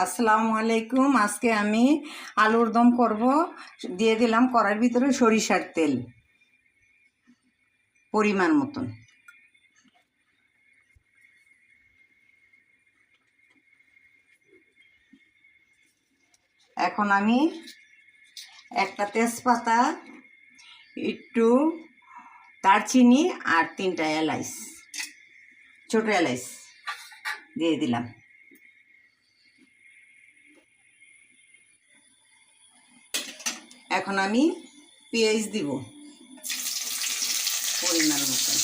আসসালামু আলাইকুম। আজকে আমি আলুর দম করব। দিয়ে দিলাম কড়াইয়ের ভিতরে সরিষার তেল পরিমাণ মতন। এখন আমি একটা তেজপাতা, একটু দারচিনি আর 3টা এলাচ, ছোটো এলাচ দিয়ে দিলাম। এখন আমি পেঁয়াজ দিব পরিমাণ মতন।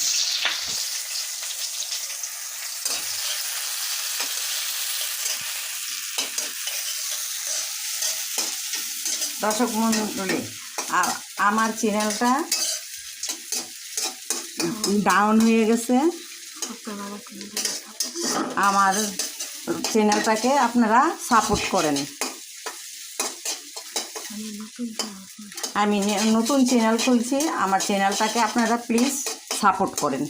দর্শক মণ্ডলী, আমার চ্যানেলটা ডাউন হয়ে গেছে। আমার চ্যানেলটাকে আপনারা সাপোর্ট করেন। আমি নতুন চ্যানেল খুলছি, আমার চ্যানেলটাকে আপনারা প্লিজ সাপোর্ট করেন।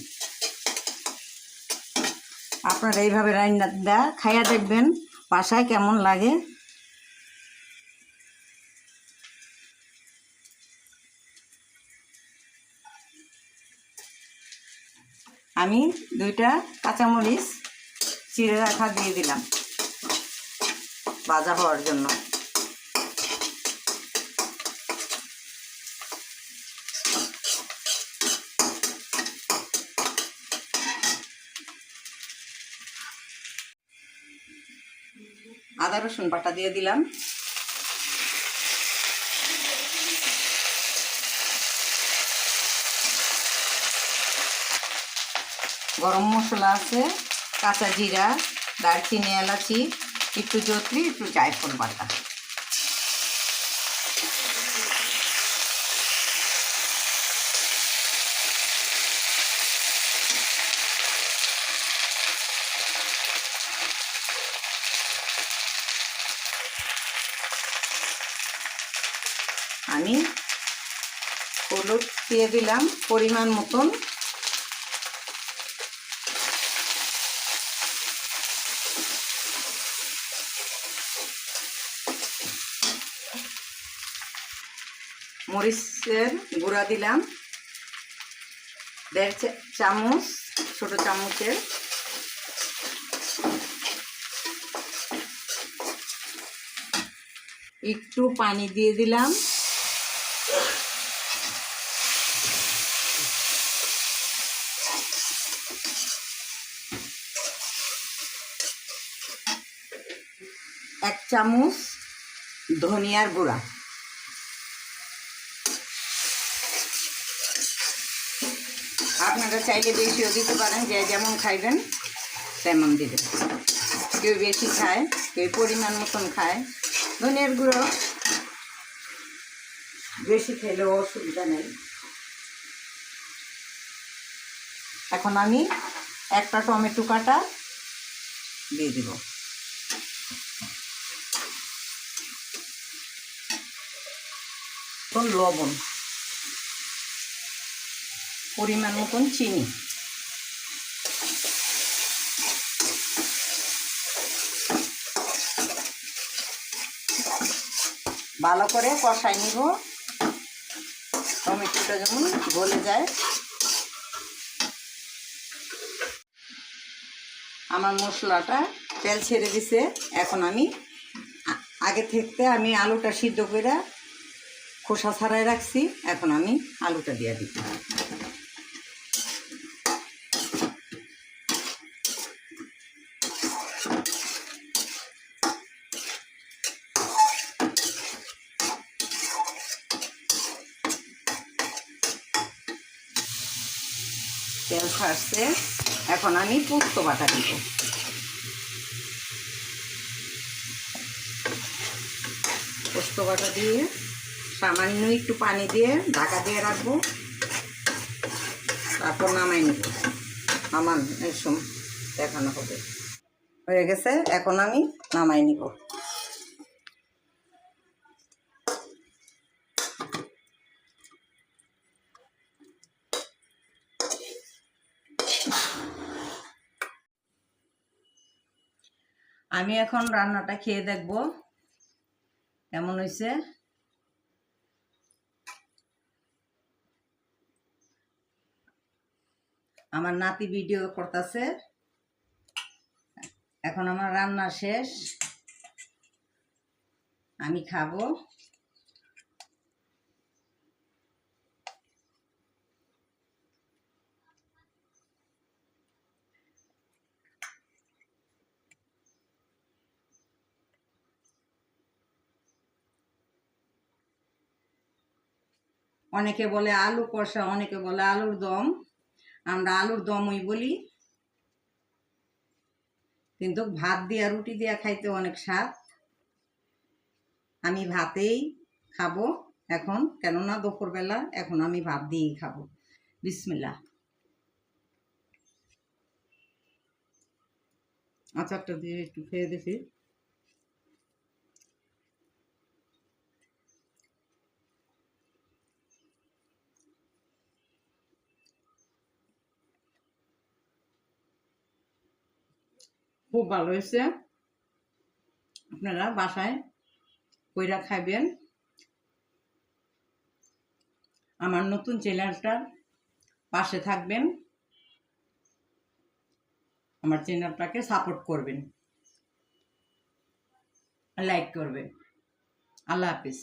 আপনারা এইভাবে রান্না খাইয়া দেখবেন বাসায় কেমন লাগে। আমি 2টা কাঁচামরিচ চিড়ে রাখা দিয়ে দিলাম ভাজা হওয়ার জন্য। আদা রসুন বাটা দিয়ে দিলাম। গরম মশলা আছে, কাঁচা জিরা, দারচিনি, এলাচি, একটু জয়ত্রী, একটু জায়ফল বাটা। আমি হলুদ দিয়ে দিলাম পরিমাণ মতন। মরিচের গুঁড়া দিলাম 1.5 চামচ, ছোটো চামচের। একটু পানি দিয়ে দিলাম। এক চামচ ধনিয়ার গুঁড়া। আপনারা চাইলে বেশিও দিতে পারেন, যে যেমন খাইবেন তেমন দিবেন। কেউ বেশি খায়, কেউ পরিমাণ মতন খায়। ধনিয়ার গুঁড়ো বেশি খেলেও অসুবিধা নেই। এখন আমি একটা টমেটো কাটা দিয়ে দিব। লবণ, পরিমাণ মতন চিনি। ভালো করে কষাই নিব, টমেটোটা যেমন গলে যায়। আমার মশলাটা তেল ছেড়ে দিছে। এখন আমি আগে থেকে আলুটা সিদ্ধ করে খোসা ছাড়াই রাখছি। এখন আমি আলুটা দিয়ে দিই। তেল ছাড়ছে, এখন আমি পোস্ত বাটা দিব। পোস্ত বাটা দিয়ে সামান্য একটু পানি দিয়ে ঢাকা দিয়ে রাখবো, তারপর নামাই নেব। আমার এরকম দেখানো হবে। হয়ে গেছে, এখন আমি নামাই নিব। আমি এখন রান্নাটা খেয়ে দেখব কেমন হয়েছে। আমার নাতি ভিডিও করতেছে। এখন আমার রান্না শেষ, আমি খাবো। অনেকে বলে আলু কষা, অনেকে বলে আলুর দম। আমরা আলুর দমই বলি, কিন্তু ভাত দিয়া রুটি দিয়া খাইতে অনেক স্বাদ। আমি ভাতেই খাবো এখন, কেননা দুপুরবেলা এখন আমি ভাত দিয়েই খাবো। বিসমিল্লাহ। আচারটা দিয়ে একটু খেয়ে দেখি। খুব ভালো হয়েছে। আপনারা বাসায় কইরা খাইবেন। আমার নতুন চ্যানেলটার পাশে থাকবেন, আমার চ্যানেলটাকে সাপোর্ট করবেন, লাইক করবেন। আল্লাহ হাফিজ।